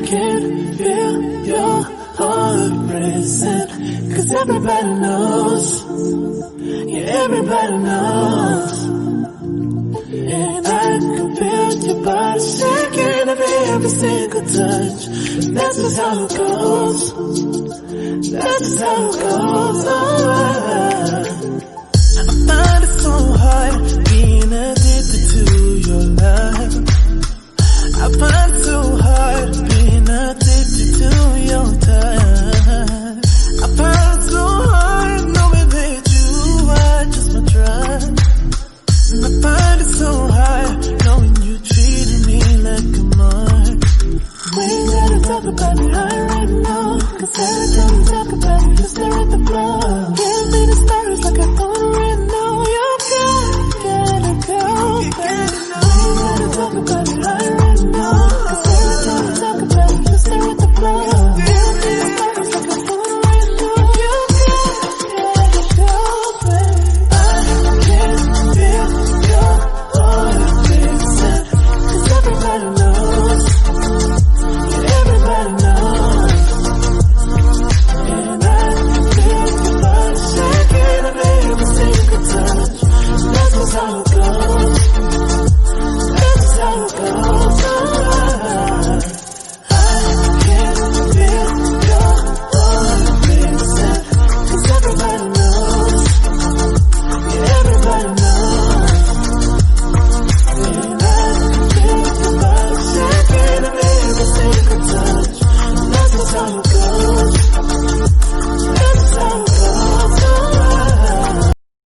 can feel your heart racing, 'cause everybody knows, yeah, everybody knows. And I can feel your body shaking every single touch. That's just how it goes. That's just how it goes. I find it so hard being addicted to your love. I find it so hard being addicted to your touch. I find it so hard knowing that you are just my drug. And I find it so hard knowing you treated me like a mark. We ain't gotta talk about it right now, 'cause every time we talk about it, you stare at the floor.